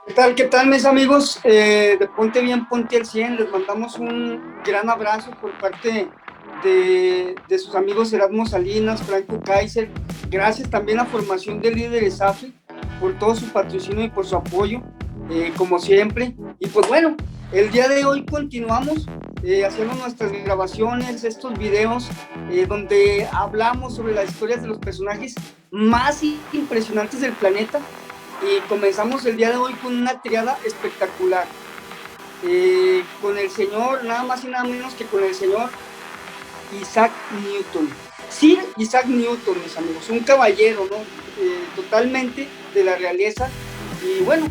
Qué tal, mis amigos? De Ponte Bien, Ponte al 100. Les mandamos un gran abrazo por parte de sus amigos Erasmo Salinas, Franco Kaiser. Gracias también a Formación de Líderes AFI por todo su patrocinio y por su apoyo, como siempre. Y pues bueno, el día de hoy continuamos haciendo nuestras grabaciones, estos videos, donde hablamos sobre las historias de los personajes más impresionantes del planeta. Y comenzamos el día de hoy con una triada espectacular, con el señor, nada más y nada menos que con el señor Isaac Newton. Sir Isaac Newton, mis amigos, un caballero, ¿no? Totalmente de la realeza. Y bueno,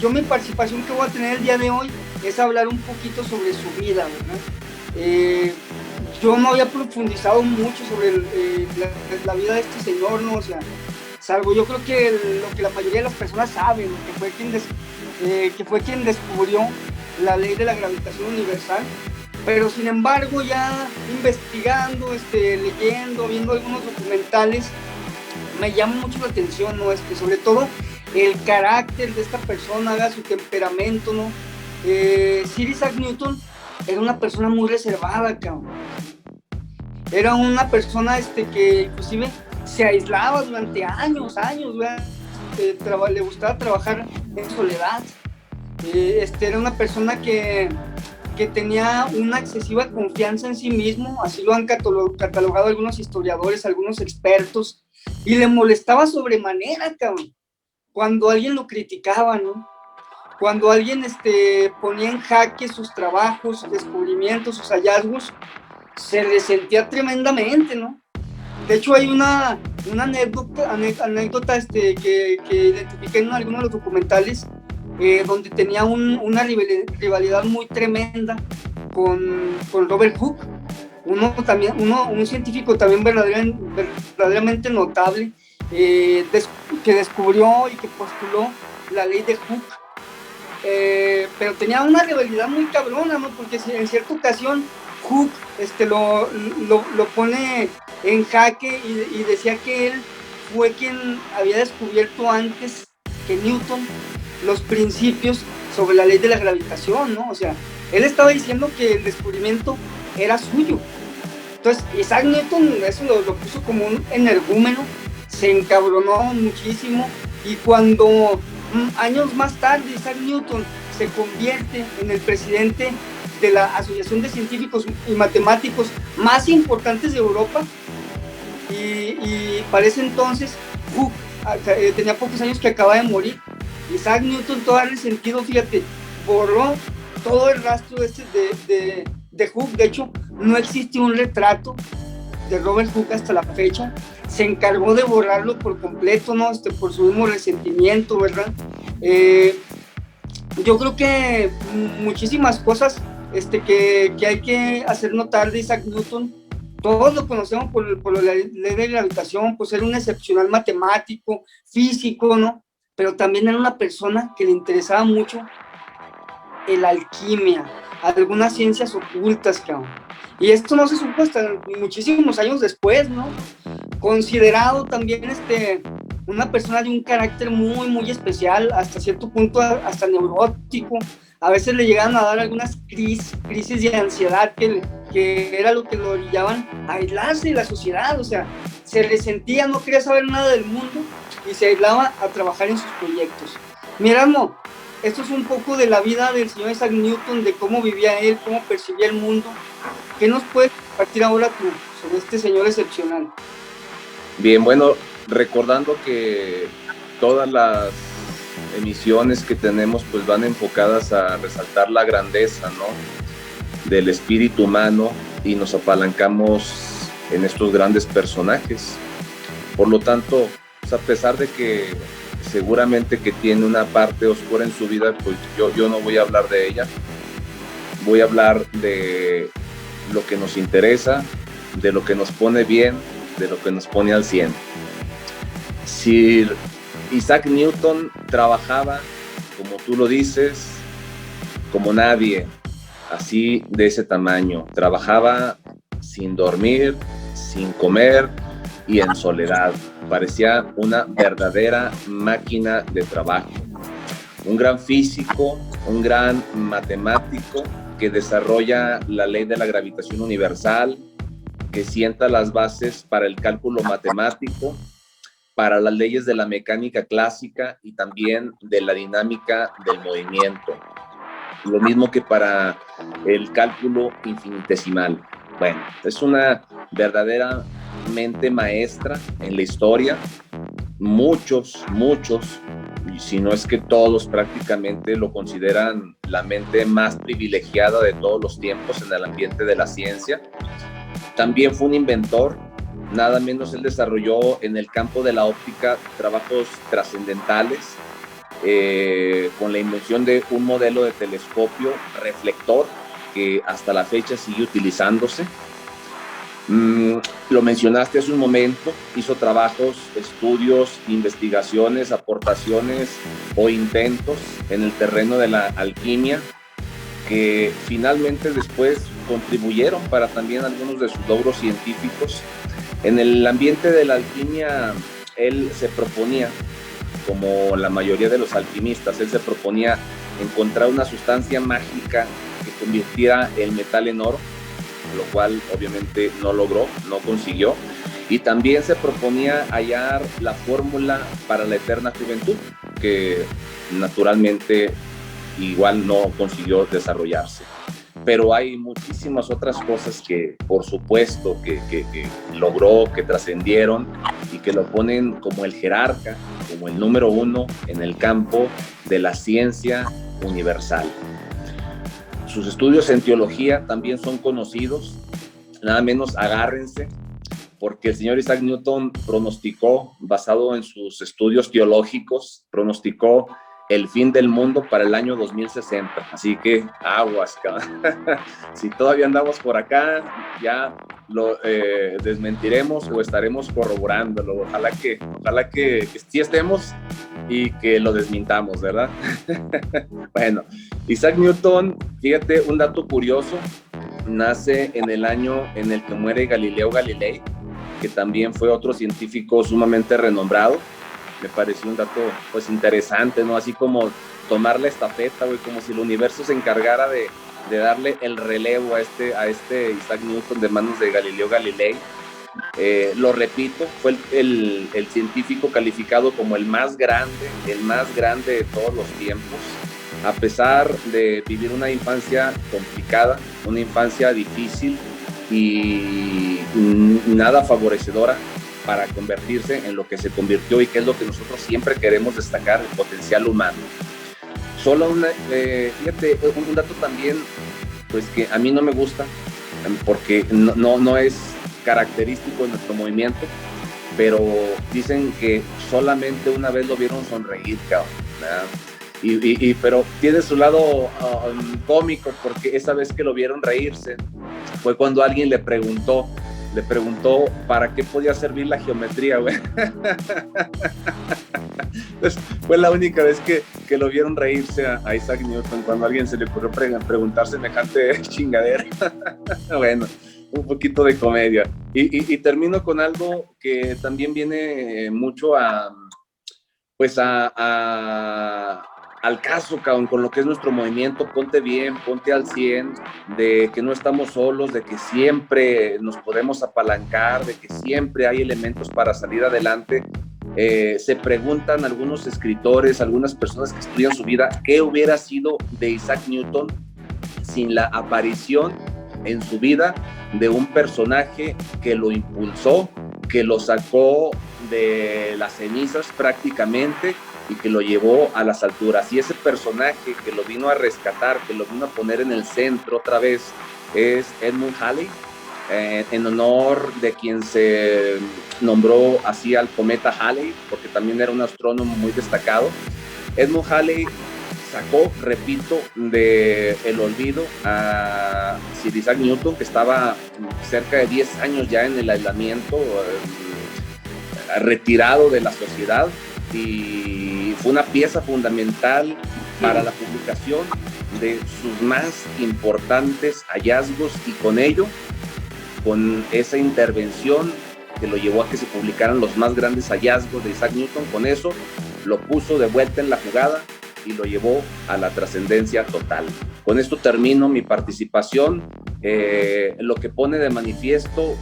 yo mi participación que voy a tener el día de hoy es hablar un poquito sobre su vida, ¿verdad? Yo no había profundizado mucho sobre la vida de este señor, ¿no? O sea, salvo yo creo que lo que la mayoría de las personas saben, que fue quien descubrió la ley de la gravitación universal. Pero sin embargo, ya investigando, leyendo, viendo algunos documentales, me llama mucho la atención, ¿no? Sobre todo el carácter de esta persona, su temperamento, ¿no? Sir Isaac Newton era una persona muy reservada, cabrón. Era una persona que inclusive se aislaba durante años, le gustaba trabajar en soledad. Era una persona que tenía una excesiva confianza en sí mismo, así lo han catalogado algunos historiadores, algunos expertos, y le molestaba sobremanera, cabrón, cuando alguien lo criticaba, ¿no? Cuando alguien ponía en jaque sus trabajos, sus descubrimientos, sus hallazgos, se resentía tremendamente, ¿no? De hecho, hay una anécdota que identifiqué en algunos de los documentales, donde tenía una rivalidad muy tremenda con Robert Hooke, un científico también verdaderamente notable, que descubrió y que postuló la ley de Hooke. Pero tenía una rivalidad muy cabrona, ¿no? Porque en cierta ocasión Hooke lo pone en jaque y decía que él fue quien había descubierto antes que Newton los principios sobre la ley de la gravitación, ¿no? O sea, él estaba diciendo que el descubrimiento era suyo. Entonces, Isaac Newton eso lo puso como un energúmeno, se encabronó muchísimo, y cuando años más tarde Isaac Newton se convierte en el presidente de la Asociación de Científicos y Matemáticos más importantes de Europa, y para ese entonces tenía pocos años que acaba de morir. Isaac Newton, todo resentido, fíjate, borró todo el rastro de Hooke. De hecho, no existe un retrato de Robert Hooke hasta la fecha. Se encargó de borrarlo por completo, ¿no? Por su mismo resentimiento, ¿verdad? Yo creo que muchísimas cosas que hay que hacer notar de Isaac Newton. Todos lo conocemos por la ley de gravitación, por ser un excepcional matemático, físico, ¿no? Pero también era una persona que le interesaba mucho la alquimia, algunas ciencias ocultas, cabrón. Y esto no se supo hasta muchísimos años después, ¿no? Considerado también una persona de un carácter muy, muy especial, hasta cierto punto hasta neurótico. A veces le llegaban a dar algunas crisis de ansiedad que era lo que lo orillaban a aislarse de la sociedad. O sea, se resentía, no quería saber nada del mundo y se aislaba a trabajar en sus proyectos. Mira, no, esto es un poco de la vida del señor Isaac Newton, de cómo vivía él, cómo percibía el mundo. ¿Qué nos puedes compartir ahora tú sobre este señor excepcional? Bien, bueno, recordando que todas las emisiones que tenemos pues van enfocadas a resaltar la grandeza, ¿no?, del espíritu humano, y nos apalancamos en estos grandes personajes. Por lo tanto, pues, a pesar de que seguramente que tiene una parte oscura en su vida, pues yo no voy a hablar de ella. Voy a hablar de lo que nos interesa, de lo que nos pone bien, de lo que nos pone al 100. Sir Isaac Newton trabajaba, como tú lo dices, como nadie, así de ese tamaño. Trabajaba sin dormir, sin comer y en soledad. Parecía una verdadera máquina de trabajo. un gran físico, un gran matemático que desarrolla la ley de la gravitación universal, que sienta las bases para el cálculo matemático, para las leyes de la mecánica clásica y también de la dinámica del movimiento. Lo mismo que para el cálculo infinitesimal. Bueno, es una verdadera mente maestra en la historia. Muchos, y si no es que todos prácticamente lo consideran la mente más privilegiada de todos los tiempos en el ambiente de la ciencia. También fue un inventor, nada menos él desarrolló en el campo de la óptica trabajos trascendentales, con la invención de un modelo de telescopio reflector que hasta la fecha sigue utilizándose. Lo mencionaste hace un momento, hizo trabajos, estudios, investigaciones, aportaciones o intentos en el terreno de la alquimia que finalmente después contribuyeron para también algunos de sus logros científicos. En el ambiente de la alquimia, él se proponía, como la mayoría de los alquimistas, él se proponía encontrar una sustancia mágica que convirtiera el metal en oro, lo cual obviamente no logró, no consiguió, y también se proponía hallar la fórmula para la eterna juventud, que naturalmente igual no consiguió desarrollarse. Pero hay muchísimas otras cosas que, por supuesto, que logró, que trascendieron y que lo ponen como el jerarca, como el número uno en el campo de la ciencia universal. Sus estudios en teología también son conocidos, nada menos agárrense, porque el señor Isaac Newton pronosticó, basado en sus estudios teológicos, pronosticó el fin del mundo para el año 2060. Así que aguas, cabrón. Si todavía andamos por acá, ya lo desmentiremos o estaremos corroborándolo. Ojalá que sí estemos y que lo desmintamos, ¿verdad? Bueno, Isaac Newton, fíjate, un dato curioso, nace en el año en el que muere Galileo Galilei, que también fue otro científico sumamente renombrado. Me pareció un dato pues interesante, ¿no? Así como tomar la estafeta, güey, como si el universo se encargara de darle el relevo a este Isaac Newton de manos de Galileo Galilei. Lo repito, fue el científico calificado como el más grande de todos los tiempos, a pesar de vivir una infancia complicada, una infancia difícil y nada favorecedora para convertirse en lo que se convirtió y que es lo que nosotros siempre queremos destacar, el potencial humano. Solo fíjate, un dato también, pues que a mí no me gusta, porque no es característico de nuestro movimiento, pero dicen que solamente una vez lo vieron sonreír, cabrón, ¿verdad? Pero tiene su lado cómico, porque esa vez que lo vieron reírse fue cuando alguien le preguntó para qué podía servir la geometría, güey. Pues fue la única vez que lo vieron reírse a Isaac Newton, cuando a alguien se le ocurrió preguntar semejante chingadera. Bueno, un poquito de comedia. Y termino con algo que también viene mucho al caso, cabrón, con lo que es nuestro movimiento. Ponte bien, ponte al 100, de que no estamos solos, de que siempre nos podemos apalancar, de que siempre hay elementos para salir adelante. Se preguntan algunos escritores, algunas personas que estudian su vida, ¿qué hubiera sido de Isaac Newton sin la aparición en su vida de un personaje que lo impulsó, que lo sacó de las cenizas prácticamente y que lo llevó a las alturas? Y ese personaje que lo vino a rescatar, que lo vino a poner en el centro otra vez, es Edmund Halley, en honor de quien se nombró así al cometa Halley, porque también era un astrónomo muy destacado. Edmund Halley sacó, repito, del olvido a Sir Isaac Newton, que estaba cerca de 10 años ya en el aislamiento, retirado de la sociedad, y fue una pieza fundamental para la publicación de sus más importantes hallazgos, y con ello, con esa intervención que lo llevó a que se publicaran los más grandes hallazgos de Isaac Newton, con eso lo puso de vuelta en la jugada y lo llevó a la trascendencia total. Con esto termino mi participación. Lo que pone de manifiesto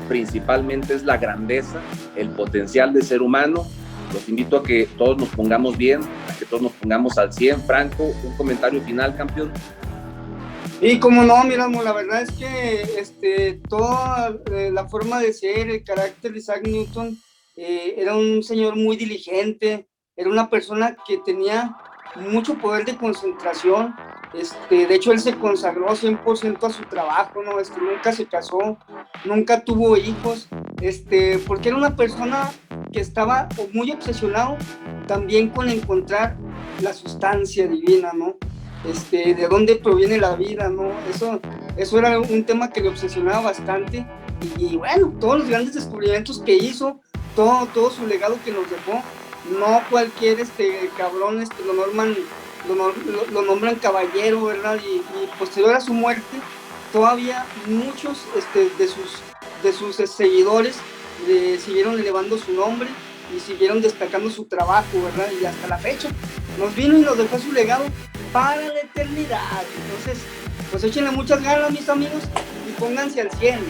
principalmente es la grandeza, el potencial de ser humano. Los invito a que todos nos pongamos bien, a que todos nos pongamos al 100. Franco, un comentario final, campeón. Y como no, mira, la verdad es que toda la forma de ser, el carácter de Isaac Newton, era un señor muy diligente, era una persona que tenía mucho poder de concentración. De hecho, él se consagró 100% a su trabajo, ¿no? Nunca se casó, nunca tuvo hijos, porque era una persona que estaba muy obsesionado también con encontrar la sustancia divina, ¿no? De dónde proviene la vida, ¿no? Eso era un tema que le obsesionaba bastante. Y bueno, todos los grandes descubrimientos que hizo, todo su legado que nos dejó, no cualquier cabrón lo nombran caballero, ¿verdad? Y posterior a su muerte, todavía muchos de sus seguidores siguieron elevando su nombre y siguieron destacando su trabajo, ¿verdad? Y hasta la fecha nos vino y nos dejó su legado para la eternidad. Entonces, pues échenle muchas ganas, mis amigos, y pónganse al 100.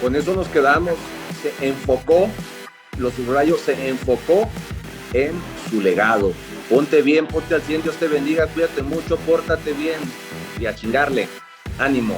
Con eso nos quedamos. Se enfocó, los subrayos, se enfocó en su legado. Ponte bien, ponte al 100, Dios te bendiga, cuídate mucho, pórtate bien y a chingarle. Ánimo.